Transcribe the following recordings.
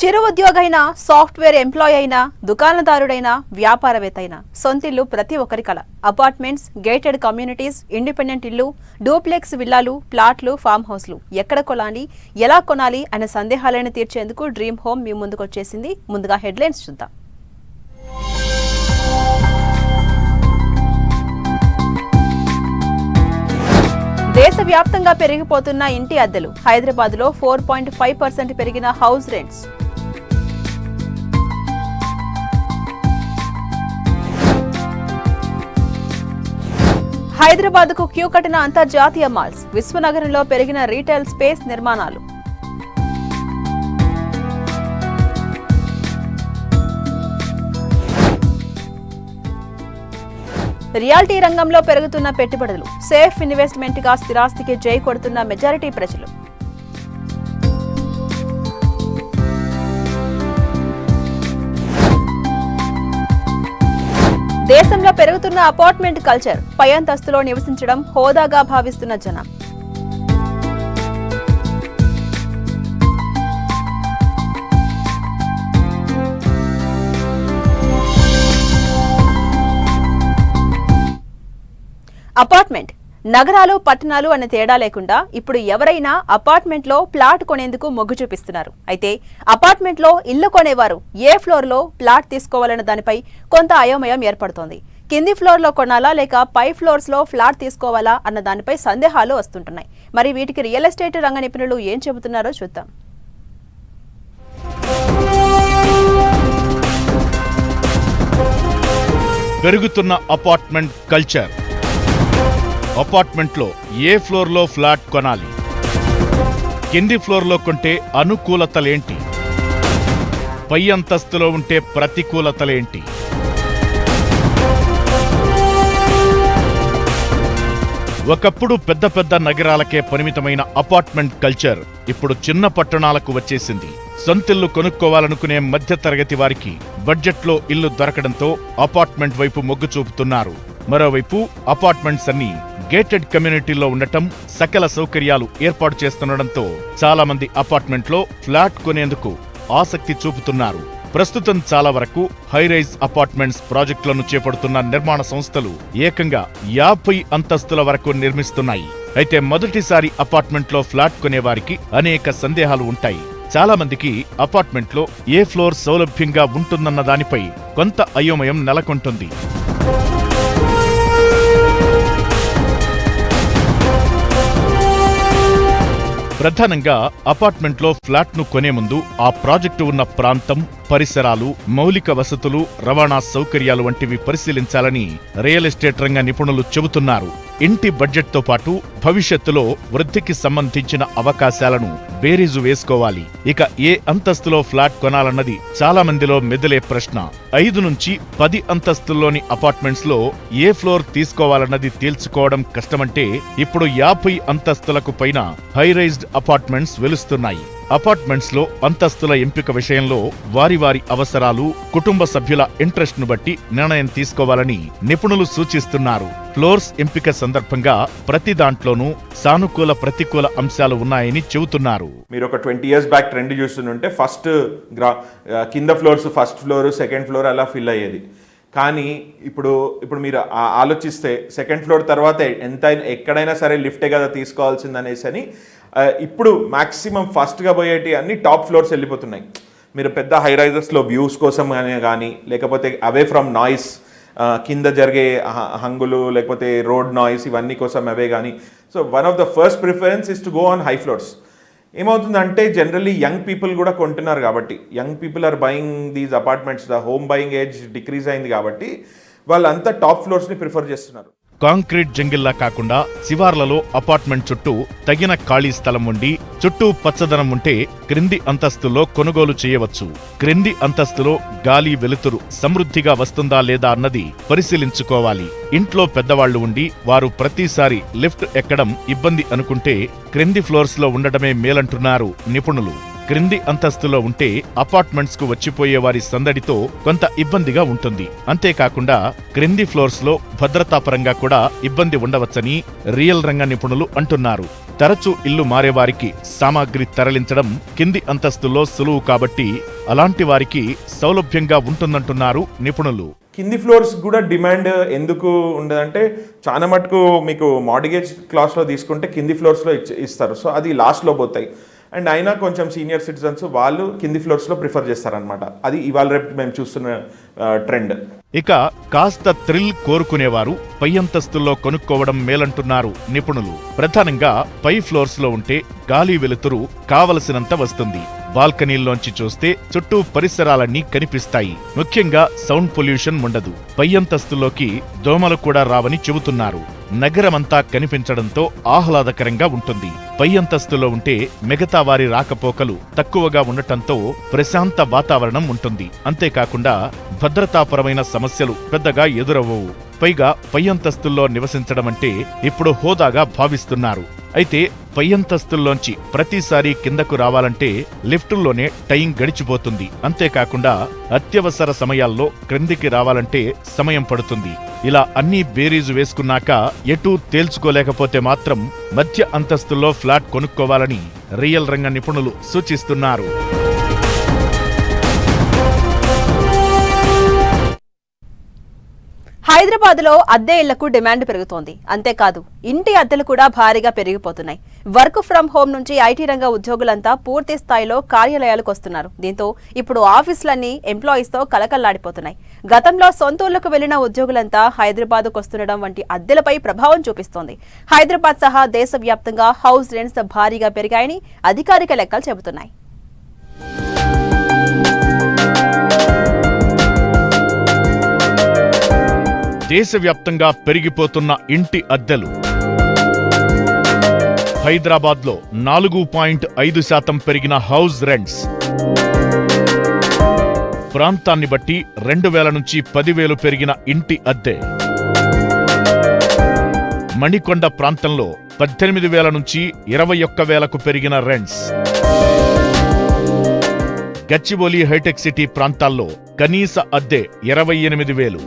చిరు ఉద్యోగైనా, software employee అయినా, దుకాణదారుడైనా, వ్యాపారవేత్త అయినా సొంతిల్లు ప్రతి ఒక్కరి కల. అపార్ట్మెంట్స్, గేటెడ్ కమ్యూనిటీస్, ఇండిపెండెంట్ ఇల్లు, డూప్లెక్స్ విల్లాలు, ప్లాట్లు, ఫామ్ హౌస్లు ఎక్కడ కొనాలి, ఎలా కొనాలి అనే సందేహాలను తీర్చేందుకు డ్రీమ్ హోమ్ మీ ముందుకొచ్చేసింది. ముందుగా హెడ్లైన్స్ చూద్దాం. దేశవ్యాప్తంగా పెరిగిపోతున్న ఇంటి అద్దెలు. హైదరాబాద్లో 4.5% పెరిగిన హౌస్ రెంట్స్. హైదరాబాద్కు క్యూ కట్టిన అంతర్జాతీయ మాల్స్. విశ్వనగరంలో పెరిగిన రీటైల్ స్పేస్ నిర్మాణాలు. రియాలిటీ రంగంలో పెరుగుతున్న పెట్టుబడులు. సేఫ్ ఇన్వెస్ట్మెంట్ గా స్థిరాస్తికి జై కొడుతున్న మెజారిటీ ప్రజలు. దేశంలో పెరుగుతున్న అపార్ట్మెంట్ కల్చర్. పై అంతస్తులో నివసించడం హోదాగా భావిస్తున్న జనం. అపార్ట్మెంట్. నగరాలు, పట్టణాలు అనే తేడా లేకుండా ఇప్పుడు ఎవరైనా అపార్ట్మెంట్లో ప్లాట్ కొనేందుకు మొగ్గు చూపిస్తున్నారు. అయితే అపార్ట్మెంట్లో ఇల్లు కొనేవారు ఏ ఫ్లోర్లో ప్లాట్ తీసుకోవాలన్న దానిపై కొంత అయోమయం ఏర్పడుతోంది. కింది ఫ్లోర్లో కొనాలా లేక పై ఫ్లోర్స్లో ఫ్లాట్ తీసుకోవాలా అన్న దానిపై సందేహాలు వస్తుంటున్నాయి. మరి వీటికి రియల్ ఎస్టేట్ రంగ నిపుణులు ఏం చెబుతున్నారో చూద్దాం. పెరుగుతున్న అపార్ట్మెంట్ కల్చర్. అపార్ట్మెంట్లో ఏ ఫ్లోర్లో ఫ్లాట్ కొనాలి, కింది ఫ్లోర్లో కొంటే అనుకూలతలేంటి, పై అంతస్తులో ఉంటే ప్రతికూలతలేంటి? ఒకప్పుడు పెద్ద పెద్ద నగరాలకే పరిమితమైన అపార్ట్మెంట్ కల్చర్ ఇప్పుడు చిన్న పట్టణాలకు వచ్చేసింది. సొంతిల్లు కొనుక్కోవాలనుకునే మధ్యతరగతి వారికి బడ్జెట్లో ఇల్లు దొరకడంతో అపార్ట్మెంట్ వైపు మొగ్గు చూపుతున్నారు. మరోవైపు అపార్ట్మెంట్స్ అన్ని గేటెడ్ కమ్యూనిటీలో ఉండటం, సకల సౌకర్యాలు ఏర్పాటు చేస్తుండటంతో చాలా మంది అపార్ట్మెంట్లో ఫ్లాట్ కొనేందుకు ఆసక్తి చూపుతున్నారు. ప్రస్తుతం చాలా వరకు హైరైజ్ అపార్ట్మెంట్స్ ప్రాజెక్టులను చేపడుతున్న నిర్మాణ సంస్థలు ఏకంగా 50 అంతస్తుల వరకు నిర్మిస్తున్నాయి. అయితే మొదటిసారి అపార్ట్మెంట్లో ఫ్లాట్ కొనేవారికి అనేక సందేహాలు ఉంటాయి. చాలా మందికి అపార్ట్మెంట్లో ఏ ఫ్లోర్ సౌలభ్యంగా ఉంటుందన్న దానిపై కొంత అయోమయం నెలకొంటుంది. ప్రధానంగా అపార్ట్మెంట్లో ఫ్లాట్ను కొనే ముందు ఆ ప్రాజెక్టు ఉన్న ప్రాంతం, పరిసరాలు, మౌలిక వసతులు, రవాణా సౌకర్యాలు వంటివి పరిశీలించాలని రియల్ ఎస్టేట్ రంగ నిపుణులు చెబుతున్నారు. ఇంటి బడ్జెట్తో పాటు భవిష్యత్తులో వృద్ధికి సంబంధించిన అవకాశాలను బేరీజు వేసుకోవాలి. ఇక ఏ అంతస్తులో ఫ్లాట్ కొనాలన్నది చాలా మందిలో మెదిలే ప్రశ్న. 5 నుంచి 10 అంతస్తుల్లోని అపార్ట్మెంట్స్ లో ఏ ఫ్లోర్ తీసుకోవాలన్నది తేల్చుకోవడం కష్టమంటే ఇప్పుడు 50 అంతస్తులకు పైన హైరైజ్డ్ అపార్ట్మెంట్స్ వెలుస్తున్నాయి. అపార్ట్మెంట్స్ లో అంతస్తుల ఎంపిక విషయంలో వారి వారి అవసరాలు, కుటుంబ సభ్యుల ఇంట్రెస్ట్ ను బట్టి నిర్ణయం తీసుకోవాలని నిపుణులు సూచిస్తున్నారు. ఫ్లోర్స్ ఎంపిక సందర్భంగా ప్రతి దాంట్లోనూ సానుకూల, ప్రతికూల అంశాలు ఉన్నాయని చెబుతున్నారు. మీరు ఒక 20 years బ్యాక్ ట్రెండ్ చూస్తుంటే ఫస్ట్ కింద floors, first floor, second floor అలా ఫిల్ అయ్యేది. కానీ ఇప్పుడు మీరు ఆలోచిస్తే సెకండ్ ఫ్లోర్ తర్వాత ఎక్కడైనా సరే లిఫ్టే కదా తీసుకోవాల్సిందనేసి అని ఇప్పుడు మ్యాక్సిమం ఫస్ట్గా పోయేటి అన్ని టాప్ ఫ్లోర్స్ వెళ్ళిపోతున్నాయి. మీరు పెద్ద హై రైజర్స్లో వ్యూస్ కోసం కానీ లేకపోతే అవే ఫ్రమ్ నాయిస్, కింద జరిగే హంగులు లేకపోతే రోడ్ నాయిస్ ఇవన్నీ కోసం అవే కానీ. So one of the first preference is to go on high floors. ఏమవుతుందంటే జనరల్లీ యంగ్ పీపుల్ కూడా కొంటున్నారు కాబట్టి, young people are buying these apartments, the home buying age decrease అయింది కాబట్టి వాళ్ళంతా టాప్ ఫ్లోర్స్ని ప్రిఫర్ చేస్తున్నారు. కాంక్రీట్ జంగిల్లా కాకుండా శివార్లలో అపార్ట్మెంట్ చుట్టూ తగిన ఖాళీ స్థలం ఉండి చుట్టూ పచ్చదనం ఉంటే క్రింది అంతస్తులో కొనుగోలు చేయవచ్చు. క్రింది అంతస్తులో గాలి, వెలుతురు సమృద్ధిగా వస్తుందా లేదా అన్నది పరిశీలించుకోవాలి. ఇంట్లో పెద్దవాళ్లు ఉండి వారు ప్రతిసారి లిఫ్ట్ ఎక్కడం ఇబ్బంది అనుకుంటే క్రింది ఫ్లోర్స్ లో ఉండడమే మేలంటున్నారు నిపుణులు. క్రింది అంతస్తులో ఉంటే అపార్ట్మెంట్స్ కు వచ్చిపోయే వారి సందడితో కొంత ఇబ్బందిగా ఉంటుంది. అంతేకాకుండా క్రింది ఫ్లోర్స్ లో భద్రతాపరంగా కూడా ఇబ్బంది ఉండవచ్చని రియల్ రంగ నిపుణులు అంటున్నారు. తరచూ ఇల్లు మారేవారికి సామాగ్రి తరలించడం కింది అంతస్తులో సులువు కాబట్టి అలాంటి వారికి సౌలభ్యంగా ఉంటుందంటున్నారు నిపుణులు. కింది ఫ్లోర్స్ కూడా డిమాండ్ ఎందుకు ఉండదంటే చాలా మటుకు మీకు మార్టిగేజ్ క్లాస్లో తీసుకుంటే కింది ఫ్లోర్స్లో ఇస్తారు. సో అది లాస్ట్లో పోతాయి. అండ్ అయినా కొంచెం సీనియర్ సిటిజన్స్ వాళ్ళు కింది ఫ్లోర్స్లో ప్రిఫర్ చేస్తారనమాట. అది ఇవాళ రేపు మేము చూస్తున్న ట్రెండ్. ఇక కాస్త థ్రిల్ కోరుకునేవారు పై అంతస్తుల్లో కొనుక్కోవడం మేలంటున్నారు నిపుణులు. ప్రధానంగా పై ఫ్లోర్స్ లో ఉంటే గాలి వెలుతురు కావలసినంత వస్తుంది. బాల్కనీల్లోంచి చూస్తే చుట్టూ పరిసరాలన్నీ కనిపిస్తాయి. ముఖ్యంగా సౌండ్ పొల్యూషన్ ఉండదు. పై అంతస్తులోకి దోమలు కూడా రావని చెబుతున్నారు. నగరమంతా కనిపించడంతో ఆహ్లాదకరంగా ఉంటుంది. పై అంతస్తులో ఉంటే మిగతా వారి రాకపోకలు తక్కువగా ఉండటంతో ప్రశాంత వాతావరణం ఉంటుంది. అంతేకాకుండా భద్రతాపరమైన సమస్యలు పెద్దగా ఎదురవ్వవు. పైగా పై అంతస్తుల్లో నివసించడం అంటే ఇప్పుడు హోదాగా భావిస్తున్నారు. అయితే పై అంతస్తుల్లోంచి ప్రతిసారి కిందకు రావాలంటే లిఫ్టుల్లోనే టైం గడిచిపోతుంది. అంతేకాకుండా అత్యవసర సమయాల్లో క్రిందికి రావాలంటే సమయం పడుతుంది. ఇలా అన్నీ బేరీజు వేసుకున్నాక ఎటూ తేల్చుకోలేకపోతే మాత్రం మధ్య అంతస్తుల్లో ఫ్లాట్ కొనుక్కోవాలని రియల్ రంగ నిపుణులు సూచిస్తున్నారు. హైదరాబాద్లో అద్దె ఇళ్లకు డిమాండ్ పెరుగుతోంది. అంతేకాదు ఇంటి అద్దెలు కూడా భారీగా పెరిగిపోతున్నాయి. వర్క్ ఫ్రం హోం నుంచి ఐటీ రంగ ఉద్యోగులంతా పూర్తి స్థాయిలో కార్యాలయాలకు వస్తున్నారు. దీంతో ఇప్పుడు ఆఫీసులన్నీ ఎంప్లాయీస్తో కలకల్లాడిపోతున్నాయి. గతంలో సొంతూళ్లకు వెళ్లిన ఉద్యోగులంతా హైదరాబాద్కు వస్తుండడం వంటి అద్దెలపై ప్రభావం చూపిస్తోంది. హైదరాబాద్ సహా దేశవ్యాప్తంగా హౌస్ రెంట్స్ భారీగా పెరిగాయని అధికారిక లెక్కలు చెబుతున్నాయి. దేశవ్యాప్తంగా పెరిగిపోతున్న ఇంటి అద్దెలు. హైదరాబాద్లో 4.5% పెరిగిన హౌస్ రెంట్స్. ప్రాంతాన్ని బట్టి 2,000 నుంచి 10,000 పెరిగిన ఇంటి అద్దె. మణికొండ ప్రాంతంలో 18,000 నుంచి 21,000కు పెరిగిన రెంట్స్. గచ్చిబౌలి హైటెక్ సిటీ ప్రాంతాల్లో కనీస అద్దె 28,000.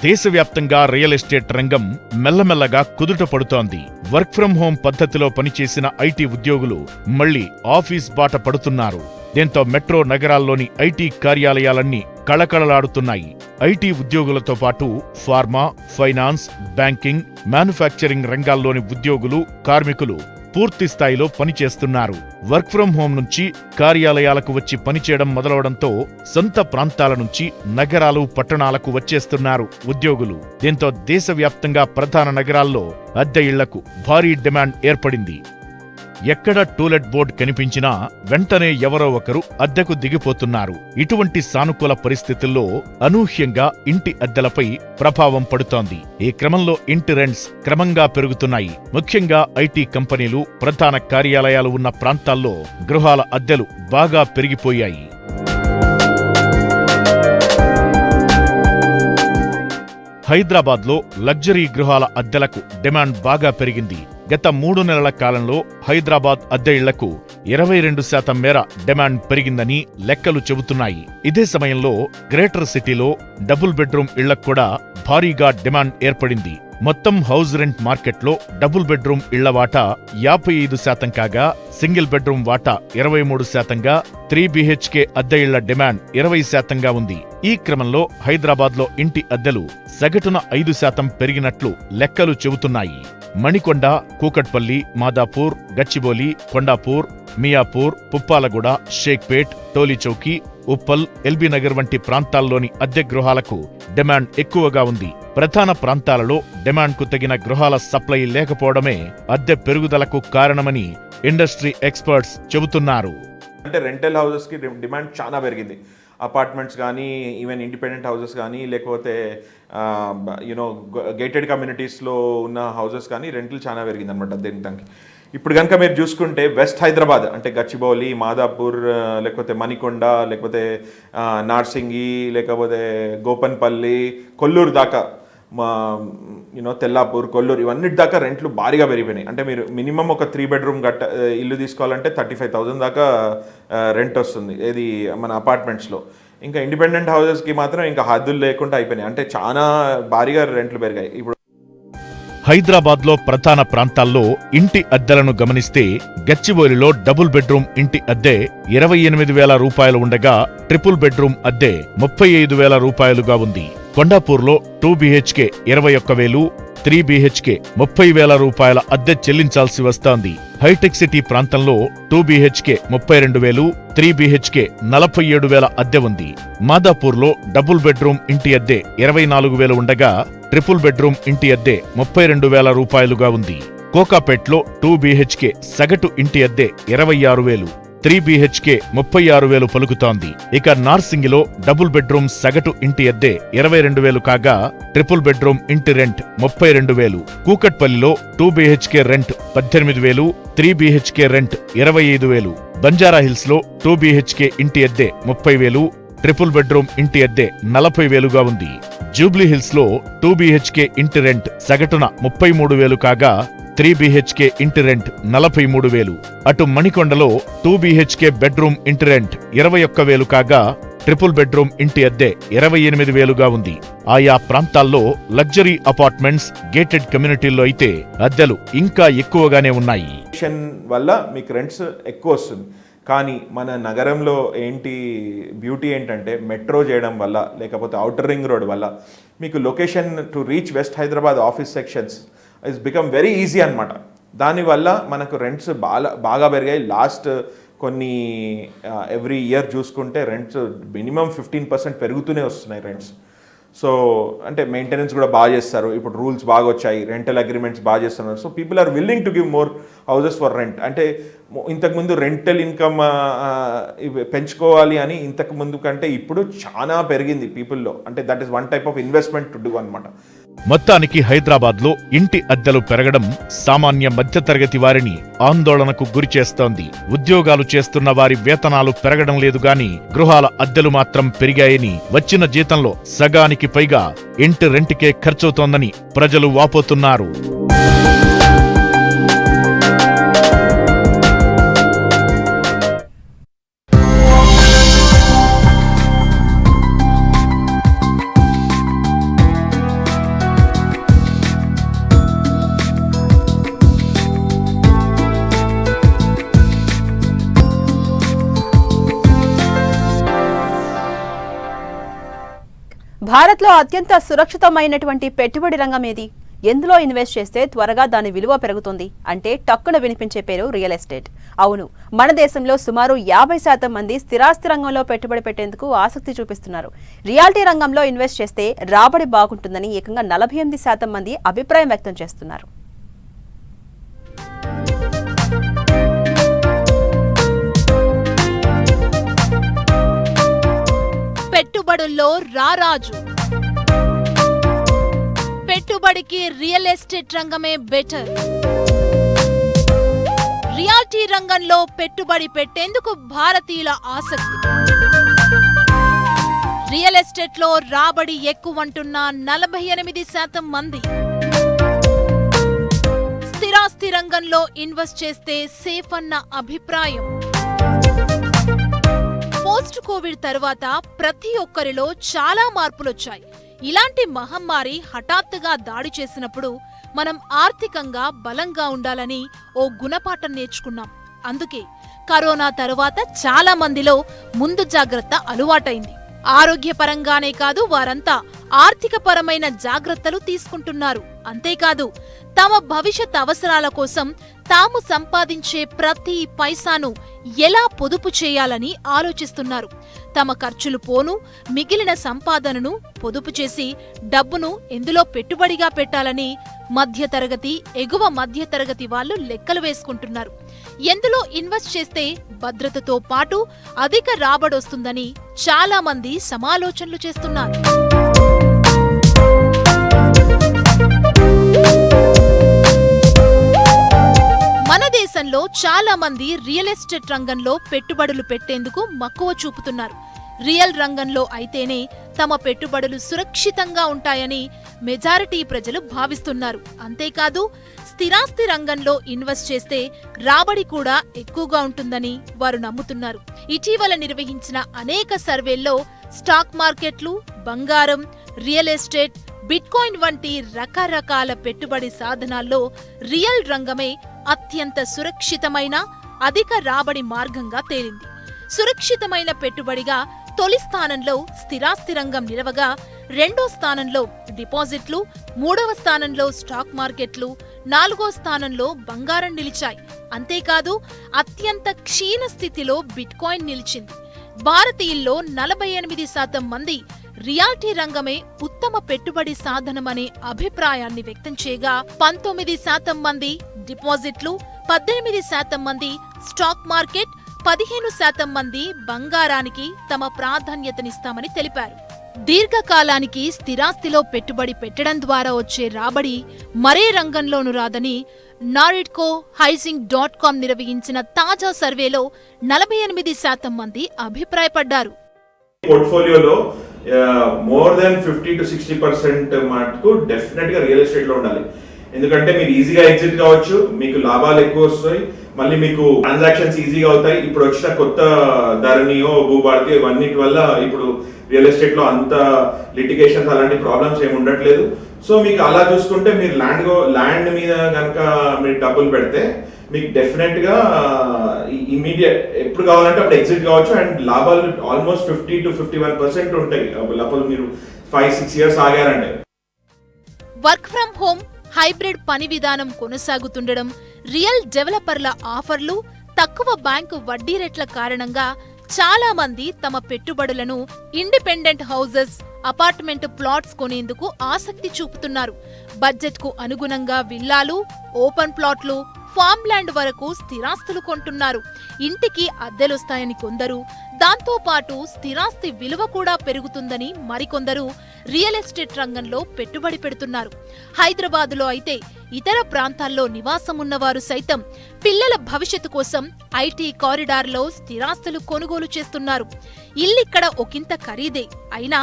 దేశవ్యాప్తంగా రియల్ ఎస్టేట్ రంగం మెల్లమెల్లగా కుదుట పడుతోంది. వర్క్ ఫ్రం హోం పద్ధతిలో పనిచేసిన ఐటీ ఉద్యోగులు మళ్లీ ఆఫీస్ బాట పడుతున్నారు. దీంతో మెట్రో నగరాల్లోని ఐటీ కార్యాలయాలన్నీ కళకళలాడుతున్నాయి. ఐటీ ఉద్యోగులతో పాటు ఫార్మా, ఫైనాన్స్, బ్యాంకింగ్, మ్యానుఫ్యాక్చరింగ్ రంగాల్లోని ఉద్యోగులు, కార్మికులు పూర్తి స్థాయిలో పనిచేస్తున్నారు. వర్క్ ఫ్రం హోం నుంచి కార్యాలయాలకు వచ్చి పనిచేయడం మొదలవడంతో సొంత ప్రాంతాల నుంచి నగరాలు, పట్టణాలకు వచ్చేస్తున్నారు ఉద్యోగులు. దీంతో దేశవ్యాప్తంగా ప్రధాన నగరాల్లో అద్దె ఇళ్లకు భారీ డిమాండ్ ఏర్పడింది. ఎక్కడ టూలెట్ బోర్డు కనిపించినా వెంటనే ఎవరో ఒకరు అద్దెకు దిగిపోతున్నారు. ఇటువంటి సానుకూల పరిస్థితుల్లో అనూహ్యంగా ఇంటి అద్దెలపై ప్రభావం పడుతోంది. ఈ క్రమంలో ఇంటి రెంట్స్ క్రమంగా పెరుగుతున్నాయి. ముఖ్యంగా ఐటీ కంపెనీలు, ప్రధాన కార్యాలయాలు ఉన్న ప్రాంతాల్లో గృహాల అద్దెలు బాగా పెరిగిపోయాయి. హైదరాబాద్లో లగ్జరీ గృహాల అద్దెలకు డిమాండ్ బాగా పెరిగింది. గత 3 నెలల కాలంలో హైదరాబాద్ అద్దె ఇళ్లకు 22% మేర డిమాండ్ పెరిగిందని లెక్కలు చెబుతున్నాయి. ఇదే సమయంలో గ్రేటర్ సిటీలో డబుల్ బెడ్రూమ్ ఇళ్లకు కూడా భారీగా డిమాండ్ ఏర్పడింది. మొత్తం హౌస్ రెంట్ మార్కెట్లో డబుల్ బెడ్రూమ్ ఇళ్ల వాటా 55% కాగా సింగిల్ బెడ్రూమ్ వాటా 23%గా 3 BHK అద్దె ఇళ్ల డిమాండ్ 20%గా ఉంది. ఈ క్రమంలో హైదరాబాద్లో ఇంటి అద్దెలు సగటున 5% పెరిగినట్లు లెక్కలు చెబుతున్నాయి. మణికొండ, కూకట్పల్లి, మాదాపూర్, గచ్చిబౌలి, కొండాపూర్, మియాపూర్, పుప్పాలగూడ, షేక్పేట్, టోలీచౌకీ, ఉప్పల్, ఎల్బీ నగర్ వంటి ప్రాంతాల్లోని అద్దె గృహాలకు డిమాండ్ ఎక్కువగా ఉంది. ప్రధాన ప్రాంతాలలో డిమాండ్కు తగిన గృహాల సప్లై లేకపోవడమే అద్దె పెరుగుదలకు కారణమని ఇండస్ట్రీ ఎక్స్పర్ట్స్ చెబుతున్నారు. అంటే రెంటల్ హౌసెస్కి డిమాండ్ చాలా పెరిగింది. అపార్ట్మెంట్స్ కానీ, ఈవెన్ ఇండిపెండెంట్ హౌసెస్ కానీ, లేకపోతే గేటెడ్ కమ్యూనిటీస్లో ఉన్న హౌసెస్ కానీ రెంట్లు చాలా పెరిగింది అనమాట దానికి. ఇప్పుడు కనుక మీరు చూసుకుంటే వెస్ట్ హైదరాబాద్ అంటే గచ్చిబౌలి, మాదాపూర్, లేకపోతే మణికొండ, లేకపోతే నార్సింగి, లేకపోతే గోపన్పల్లి, కొల్లూరు దాకా, తెల్లాపూర్, కొల్లూరు, ఇవన్నిటి దాకా రెంట్లు భారీగా పెరిగిపోయినాయి. అంటే మీరు మినిమం ఒక 3 బెడ్రూమ్ ఇల్లు తీసుకోవాలంటే 35,000 దాకా రెంట్ వస్తుంది ఏది మన అపార్ట్మెంట్స్లో. ఇంకా ఇండిపెండెంట్ హౌసెస్కి మాత్రం ఇంకా హద్దులు లేకుండా అయిపోయినాయి. అంటే చాలా భారీగా రెంట్లు పెరిగాయి ఇప్పుడు. హైదరాబాద్లో ప్రధాన ప్రాంతాల్లో ఇంటి అద్దెలను గమనిస్తే గచ్చిబౌలిలో డబుల్ బెడ్రూమ్ ఇంటి అద్దె 28,000 రూపాయలు ఉండగా ట్రిపుల్ బెడ్రూమ్ అద్దె 35,000 రూపాయలుగా ఉంది. కొండాపూర్లో 2 BHK 21,000, 3 BHK 30,000 రూపాయల అద్దె చెల్లించాల్సి వస్తోంది. హైటెక్ సిటీ ప్రాంతంలో 2 BHK 32,000, 3 BHK 47,000 అద్దె ఉంది. మాదాపూర్లో డబుల్ బెడ్రూమ్ ఇంటి అద్దె 24,000 ఉండగా ట్రిపుల్ బెడ్రూమ్ ఇంటి అద్దె 32,000 రూపాయలుగా ఉంది. కోకాపేట్లో 2 BHK సగటు ఇంటి అద్దె 26,000, 3 BHK 36,000 పలుకుతోంది. ఇక నార్సింగిలో డబుల్ బెడ్రూమ్ సగటు ఇంటి అద్దె 22,000 కాగా ట్రిపుల్ బెడ్రూమ్ ఇంటి రెంట్ 32,000. కూకట్పల్లిలో 2 BHK rent 18,000, 3 BHK rent 25,000. Banjara Hills లో 2 BHK ఇంటి అద్దె 30,000, ట్రిపుల్ బెడ్రూమ్ ఇంటి అద్దె 40,000గా ఉంది. జూబ్లీహిల్స్ లో 2 BHK ఇంటి రెంట్ సగటున 33,000 కాగా 3 BHK ఇంటి రెంట్ 43,000. అటు మణికొండలో 2 BHK బెడ్రూమ్ ఇంటి రెంట్ 21,000 కాగా ట్రిపుల్ బెడ్రూమ్ ఇంటి అద్దె 28,000గా ఉంది. ఆయా ప్రాంతాల్లో లగ్జరీ అపార్ట్మెంట్స్, గేటెడ్ కమ్యూనిటీల్లో అయితే అద్దెలు ఇంకా ఎక్కువగానే ఉన్నాయి. వల్ల మీకు రెంట్స్ ఎక్కువ వస్తుంది. కానీ మన నగరంలో బ్యూటీ ఏంటంటే మెట్రో చేయడం వల్ల, లేకపోతే ఔటర్ రింగ్ రోడ్ వల్ల మీకు location to reach west Hyderabad office sections is become very easy అనమాట. దానివల్ల మనకు రెంట్స్ బాగా పెరిగాయి. లాస్ట్ కొన్ని ఎవ్రీ ఇయర్ చూసుకుంటే రెంట్స్ మినిమం 15% పెరుగుతూనే వస్తున్నాయి రెంట్స్. సో అంటే మెయింటెనెన్స్ కూడా బాగా చేస్తారు. ఇప్పుడు రూల్స్ బాగా వచ్చాయి, రెంటల్ అగ్రిమెంట్స్ బాగా చేస్తున్నారు. So people are willing to give more houses for rent. అంటే ఇంతకుముందు రెంటల్ ఇన్కమ్ పెంచుకోవాలి అని ఇంతకుముందు కంటే ఇప్పుడు చాలా పెరిగింది పీపుల్లో. అంటే that is one type of investment to do అనమాట. మొత్తానికి హైదరాబాద్లో ఇంటి అద్దెలు పెరగడం సామాన్య మధ్యతరగతి వారిని ఆందోళనకు గురిచేస్తోంది. ఉద్యోగాలు చేస్తున్న వారి వేతనాలు పెరగడం లేదు గాని గృహాల అద్దెలు మాత్రం పెరిగాయని, వచ్చిన జీతంలో సగానికి పైగా ఇంటి రెంట్కే ఖర్చవుతోందని ప్రజలు వాపోతున్నారు. భారత్లో అత్యంత సురక్షితమైనటువంటి పెట్టుబడి రంగం ఏది? ఎందులో ఇన్వెస్ట్ చేస్తే త్వరగా దాని విలువ పెరుగుతుంది అంటే టక్కున వినిపించే పేరు రియల్ ఎస్టేట్. అవును, మన దేశంలో సుమారు 50% మంది స్థిరాస్తి రంగంలో పెట్టుబడి పెట్టేందుకు ఆసక్తి చూపిస్తున్నారు. రియాలిటీ రంగంలో ఇన్వెస్ట్ చేస్తే రాబడి బాగుంటుందని ఏకంగా 48% మంది అభిప్రాయం వ్యక్తం చేస్తున్నారు. పెట్టుబడుల్లో రారాజు. పెట్టుబడికి రియల్ ఎస్టేట్ రంగమే బెటర్. రియాలిటీ రంగంలో పెట్టుబడి పెట్టేందుకు భారతీయుల ఆసక్తి. రియల్ ఎస్టేట్ లో రాబడి ఎక్కువంటున్న 48% మంది. స్థిరాస్తి రంగంలో ఇన్వెస్ట్ చేస్తే సేఫ్ అన్న అభిప్రాయం. పోస్ట్ కోవిడ్ తర్వాత ప్రతి ఒక్కరిలో చాలా మార్పులొచ్చాయి. ఇలాంటి మహమ్మారి హఠాత్తుగా దాడి చేసినప్పుడు మనం ఆర్థికంగా బలంగా ఉండాలని ఓ గుణపాఠం నేర్చుకున్నాం. అందుకే కరోనా తరువాత చాలా మందిలో ముందు జాగ్రత్త అలవాటైంది. ఆరోగ్యపరంగానే కాదు, వారంతా ఆర్థికపరమైన జాగ్రత్తలు తీసుకుంటున్నారు. అంతేకాదు, తమ భవిష్యత్ అవసరాల కోసం తాము సంపాదించే ప్రతి పైసాను ఎలా పొదుపు చేయాలని ఆలోచిస్తున్నారు. తమ ఖర్చులు పోను మిగిలిన సంపాదనను పొదుపు చేసి డబ్బును ఎందులో పెట్టుబడిగా పెట్టాలని మధ్యతరగతి, ఎగువ మధ్యతరగతి వాళ్ళు లెక్కలు వేసుకుంటున్నారు. ఎందులో ఇన్వెస్ట్ చేస్తే భద్రతతో పాటు అధిక రాబడొస్తుందని చాలా మంది సమాలోచనలు చేస్తున్నారు. మన దేశంలో చాలా మంది రియల్ ఎస్టేట్ రంగంలో పెట్టుబడులు పెట్టేందుకు మక్కువ చూపుతున్నారు. రియల్ రంగంలో అయితేనే తమ పెట్టుబడులు సురక్షితంగా ఉంటాయని మెజారిటీ ప్రజలు భావిస్తున్నారు. అంతేకాదు, స్థిరాస్తి రంగంలో ఇన్వెస్ట్ చేస్తే రాబడి కూడా ఎక్కువగా ఉంటుందని వారు నమ్ముతున్నారు. ఇటీవల నిర్వహించిన అనేక సర్వేల్లో స్టాక్ మార్కెట్లు, బంగారం, రియల్ ఎస్టేట్, బిట్కాయిన్ వంటి రకరకాల పెట్టుబడి సాధనాల్లో రియల్ రంగమే అత్యంత సురక్షితమైన, అధిక రాబడి మార్గంగా తేలింది. సురక్షితమైన పెట్టుబడిగా తొలి స్థానంలో స్థిరాస్తి రంగం నిలవగా, రెండో స్థానంలో డిపాజిట్లు, మూడవ స్థానంలో స్టాక్ మార్కెట్లు, నాలుగో స్థానంలో బంగారం నిలిచాయి. అంతేకాదు అత్యంత క్షీణ స్థితిలో బిట్కాయిన్ నిలిచింది. భారతీయుల్లో 48% మంది రియాల్టీ రంగమే ఉత్తమ పెట్టుబడి సాధనమనే అభిప్రాయాన్ని వ్యక్తం చేయగా, 19% మంది డిపాజిట్లు, 18% మంది స్టాక్ మార్కెట్, 15% మంది బంగారానికి తమ ప్రాధాన్యతనిస్తామని తెలిపారు. దీర్ఘకాలానికి స్థిరాస్తిలో పెట్టుబడి పెట్టడం ద్వారా వచ్చే రాబడి మరే రంగంలోనూ రాదని నారిడ్కో హైజింగ్.com నిర్వహించిన తాజా సర్వేలో 48% మంది అభిప్రాయపడ్డారు. పోర్ట్ఫోలియోలో మోర్ దెన్ 50 to 60% మటుకు డెఫినెట్ గా రియల్ ఎస్టేట్ లో ఉండాలి. ఎందుకంటే మీరు ఈజీగా ఎగ్జిట్ కావచ్చు, మీకు లాభాలు ఎక్కువ వస్తాయి, మళ్ళీ మీకు ట్రాన్సాక్షన్స్ ఈజీగా అవుతాయి. ఇప్పుడు వచ్చిన కొత్త ధరణియో భూభారతి ఇవన్నిటి వల్ల ఇప్పుడు రియల్ ఎస్టేట్ లో అంత లిటిగేషన్స్ అలాంటి ప్రాబ్లమ్స్ ఏమి ఉండట్లేదు. సో మీకు అలా చూసుకుంటే మీరు ల్యాండ్ మీద కనుక మీరు డబ్బులు పెడితే మీకు డెఫినెట్ గా ఇమీడియట్ ఎప్పుడు కావాలంటే అప్పుడు ఎగ్జిట్ కావచ్చు. అండ్ లాభాలు ఆల్మోస్ట్ 50 to 51% ఉంటాయి లేకపోతే మీరు 5-6 years ఆగారంటే. వర్క్ ఫ్రం హోమ్, హైబ్రిడ్ పని విధానం కొనసాగుతుండడం, రియల్ డెవలపర్ల ఆఫర్లు, తక్కువ బ్యాంకు వడ్డీ రేట్ల కారణంగా చాలా మంది తమ పెట్టుబడులను ఇండిపెండెంట్ హౌసెస్, అపార్ట్మెంట్ ప్లాట్స్ కొనేందుకు ఆసక్తి చూపుతున్నారు. బడ్జెట్కు అనుగుణంగా విల్లాలు, ఓపెన్ ప్లాట్లు, ఫామ్ ల్యాండ్ వరకు స్థిరాస్తులు కొంటున్నారు. ఇంటికి అద్దెలొస్తాయని కొందరు, దాంతో పాటు స్థిరాస్తి విలువ కూడా పెరుగుతుందని మరికొందరు రియల్ ఎస్టేట్ రంగంలో పెట్టుబడి పెడుతున్నారు. హైదరాబాదులో అయితే ఇతర ప్రాంతాల్లో నివాసం ఉన్నవారు సైతం పిల్లల భవిష్యత్తు కోసం ఐటీ కారిడార్లో స్థిరాస్తులు కొనుగోలు చేస్తున్నారు. ఇల్లిక్కడ ఒకంత ఖరీదే అయినా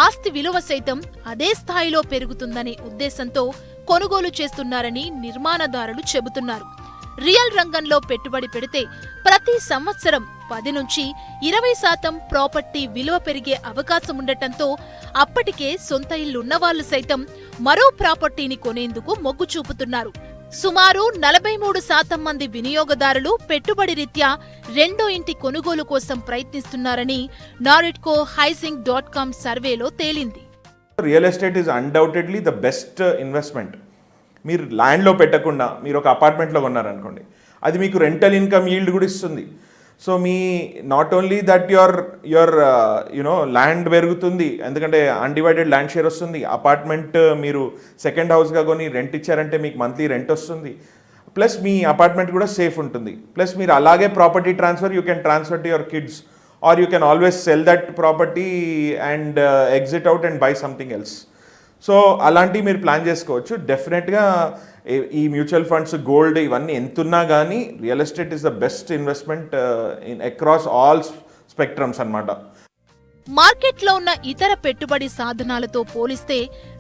ఆస్తి విలువ సైతం అదే స్థాయిలో పెరుగుతుందనే ఉద్దేశంతో కొనుగోలు చేస్తున్నారని నిర్మాణదారులు చెబుతున్నారు. రియల్ రంగంలో పెట్టుబడి పెడితే ప్రతి సంవత్సరం 10 నుంచి 20% ప్రాపర్టీ విలువ పెరిగే అవకాశం ఉండటంతో అప్పటికే సొంత ఇల్లున్నవాళ్లు సైతం మరో ప్రాపర్టీని కొనేందుకు మొగ్గు చూపుతున్నారు. సుమారు 43% మంది వినియోగదారులు పెట్టుబడి రీత్యా రెండో ఇంటి కొనుగోలు కోసం ప్రయత్నిస్తున్నారని నారిడ్కో హైజింగ్.com సర్వేలో తేలింది. Real estate is undoubtedly the best investment. మీరు ల్యాండ్లో పెట్టకుండా మీరు ఒక అపార్ట్మెంట్లో కొన్నారనుకోండి, అది మీకు రెంటల్ ఇన్కమ్ ఈల్డ్ కూడా ఇస్తుంది. So me not only that your land పెరుగుతుంది, ఎందుకంటే అన్డివైడెడ్ ల్యాండ్ షేర్ వస్తుంది. అపార్ట్మెంట్ మీరు సెకండ్ హౌస్గా కొని రెంట్ ఇచ్చారంటే మీకు మంత్లీ రెంట్ వస్తుంది. ప్లస్ మీ అపార్ట్మెంట్ కూడా సేఫ్ ఉంటుంది. ప్లస్ మీరు అలాగే property transfer you can transfer to your kids, or you can always sell that property and exit out and buy something else. So అలాంటివి మీరు ప్లాన్ చేసుకోవచ్చు. డెఫినెట్గా ఈ మ్యూచువల్ ఫండ్స్, గోల్డ్ ఇవన్నీ ఎంతున్నా కానీ real estate is the best investment in across all spectrums అన్నమాట. మార్కెట్లో ఉన్న ఇతర పెట్టుబడి సాధనాలతో పోలిస్తే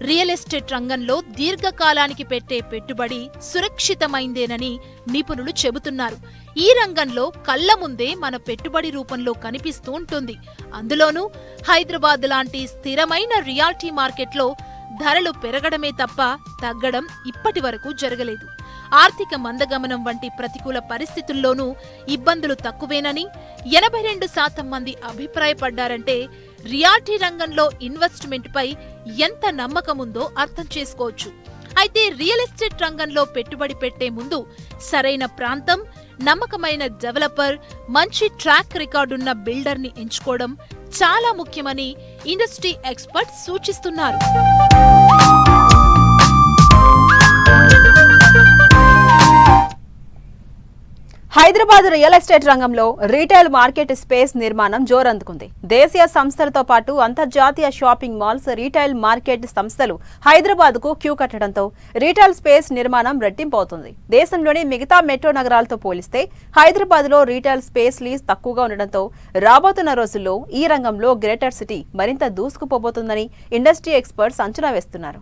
రియల్ ఎస్టేట్ రంగంలో దీర్ఘకాలానికి పెట్టే పెట్టుబడి సురక్షితమైందేనని నిపుణులు చెబుతున్నారు. ఈ రంగంలో కళ్ల ముందే మన పెట్టుబడి రూపంలో కనిపిస్తూ ఉంటుంది. అందులోనూ హైదరాబాద్ లాంటి స్థిరమైన రియాల్టీ మార్కెట్లో ధరలు పెరగడమే తప్ప తగ్గడం ఇప్పటి వరకు జరగలేదు. ఆర్థిక మందగమనం వంటి ప్రతికూల పరిస్థితుల్లోనూ ఇబ్బందులు తక్కువేనని 82% మంది అభిప్రాయపడ్డారంటే రియాల్టీ రంగంలో ఇన్వెస్ట్మెంట్ పై ఎంత నమ్మకముందో అర్థం చేసుకోవచ్చు. అయితే రియల్ ఎస్టేట్ రంగంలో పెట్టుబడి పెట్టే ముందు సరైన ప్రాంతం, నమ్మకమైన డెవలపర్, మంచి ట్రాక్ రికార్డున్న బిల్డర్ని ఎంచుకోవడం చాలా ముఖ్యమని ఇండస్ట్రీ ఎక్స్పర్ట్స్ సూచిస్తున్నారు. హైదరాబాద్ రియల్ ఎస్టేట్ రంగంలో రీటైల్ మార్కెట్ స్పేస్ నిర్మాణం జోరందుకుంది. దేశీయ సంస్థలతో పాటు అంతర్జాతీయ షాపింగ్ మాల్స్, రీటైల్ మార్కెట్ సంస్థలు హైదరాబాద్ కు క్యూ కట్టడంతో రీటైల్ స్పేస్ నిర్మాణం రెట్టింపవుతుంది. దేశంలోని మిగతా మెట్రో నగరాలతో పోలిస్తే హైదరాబాద్ లో రీటైల్ స్పేస్ లీజ్ తక్కువగా ఉండడంతో రాబోతున్న రోజుల్లో ఈ రంగంలో గ్రేటర్ సిటీ మరింత దూసుకుపోబోతుందని ఇండస్ట్రీ ఎక్స్పర్ట్స్ అంచనా వేస్తున్నారు.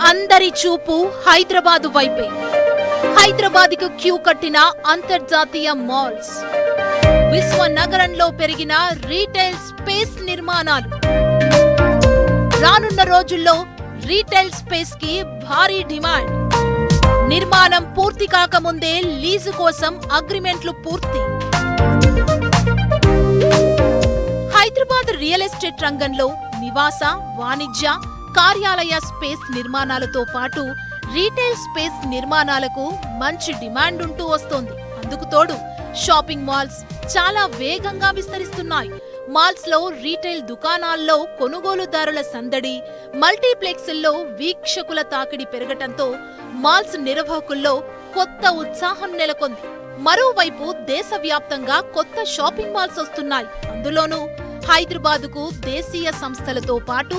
అందరి చూపు హైదరాబాదు వైపే. హైదరాబాద్కు క్యూ కట్టిన అంతర్జాతీయ మాల్స్, విశ్వనగరంలో పెరిగిన రీటైల్ స్పేస్ నిర్మాణాలు. రానున్న రోజుల్లో రీటైల్ స్పేస్ కి భారీ డిమాండ్. నిర్మాణం పూర్తి కాకముందే లీజు కోసం అగ్రిమెంట్లు పూర్తి. హైదరాబాద్ రియల్ ఎస్టేట్ రంగంలో నివాస, వాణిజ్య, కార్యాలయ స్పేస్ నిర్మాణాలతో పాటు రీటైల్ స్పేస్ నిర్మాణాలకు మంచి డిమాండ్ ఉంటూ వస్తోంది. అందుకు తోడు షాపింగ్ మాల్స్ చాలా వేగంగా విస్తరిస్తున్నాయి. మాల్స్ లో రీటైల్ దుకాణాల్లో కొనుగోలుదారుల సందడి, మల్టీప్లెక్స్ల్లో వీక్షకుల తాకిడి పెరగటంతో మాల్స్ నిర్వాహకుల్లో కొత్త ఉత్సాహం నెలకొంది. మరోవైపు దేశవ్యాప్తంగా కొత్త షాపింగ్ మాల్స్ వస్తున్నాయి. అందులోనూ హైదరాబాదుకు దేశీయ సంస్థలతో పాటు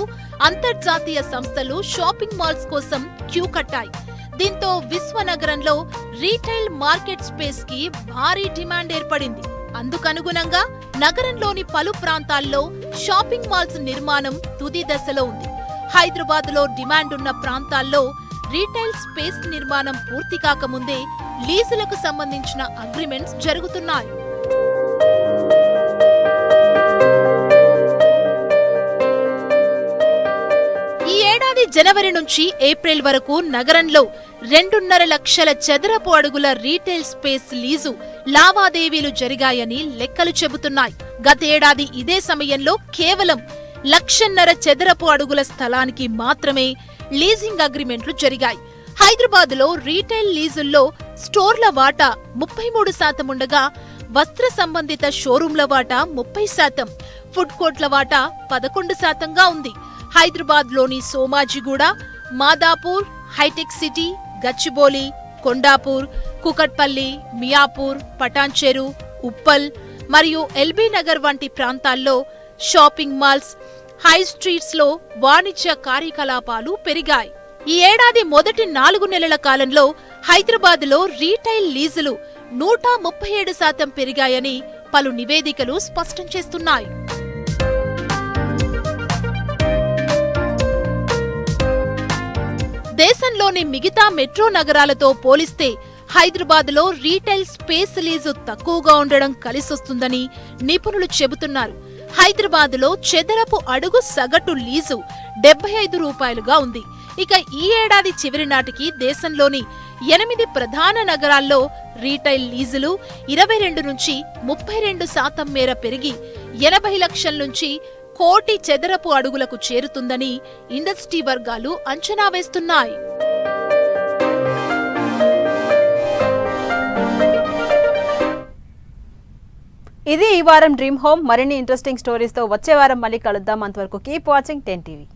అంతర్జాతీయ సంస్థలు షాపింగ్ మాల్స్ కోసం క్యూ కట్టాయి. దీంతో విశ్వనగరంలో రీటైల్ మార్కెట్ స్పేస్ కి భారీ డిమాండ్ ఏర్పడింది. అందుకనుగుణంగా నగరంలోని పలు ప్రాంతాల్లో షాపింగ్ మాల్స్ నిర్మాణం తుది దశలో ఉంది. హైదరాబాద్ లో డిమాండ్ ఉన్న ప్రాంతాల్లో రీటైల్ స్పేస్ నిర్మాణం పూర్తి కాకముందే లీజులకు సంబంధించిన అగ్రిమెంట్స్ జరుగుతున్నాయి. ఈ ఏడాది జనవరి నుంచి ఏప్రిల్ వరకు నగరంలో 2.5 లక్షల చదరపు అడుగుల రీటైల్ స్పేస్ లీజు లావాదేవీలు జరిగాయని లెక్కలు చెబుతున్నాయి. గతేడాది ఇదే సమయంలో కేవలం 1.5 లక్షల చదరపు అడుగుల స్థలానికి మాత్రమే లీజింగ్ అగ్రిమెంట్లు జరిగాయి. హైదరాబాద్ లో రీటైల్ లీజుల్లో స్టోర్ల వాటా 33% ఉండగా వస్త్ర సంబంధిత షోరూంల వాటా 30%, ఫుడ్ కోర్ట్ల వాటా 11%గా ఉంది. హైదరాబాద్ లోని సోమాజిగూడ, మాదాపూర్, హైటెక్ సిటీ, గచ్చిబౌలి, కొండాపూర్, కుకట్పల్లి, మియాపూర్, పటాన్చెరు, ఉప్పల్ మరియు ఎల్బీ నగర్ వంటి ప్రాంతాల్లో షాపింగ్ మాల్స్, హై స్ట్రీట్స్ లో వాణిజ్య కార్యకలాపాలు పెరిగాయి. ఈ ఏడాది మొదటి 4 నెలల కాలంలో హైదరాబాద్ లో రీటైల్ లీజులు 137% పెరిగాయని పలు నివేదికలు స్పష్టం చేస్తున్నాయి. దేశంలోని మిగతా మెట్రో నగరాలతో పోలిస్తే హైదరాబాద్ లో రీటైల్ స్పేస్ లీజు తక్కువగా ఉండడం కలిసొస్తుందని నిపుణులు చెబుతున్నారు. హైదరాబాద్ లో చదరపు అడుగు సగటు లీజు 75 రూపాయలుగా ఉంది. ఇక ఈ ఏడాది చివరి నాటికి దేశంలోని 8 ప్రధాన నగరాల్లో రీటైల్ లీజులు 22 నుంచి 32% మేర పెరిగి 80 లక్షల నుంచి 1 కోటి చదరపు అడుగులకు చేరుతుందని ఇండస్ట్రీ వర్గాలు అంచనా వేస్తున్నాయి. ఇది ఈ వారం డ్రీమ్ హోమ్. మరిన్ని ఇంట్రెస్టింగ్ స్టోరీస్ తో వచ్చే వారం మళ్ళీ కలుద్దాం. అంతవరకు కీప్ వాచింగ్ 10 టీవీ.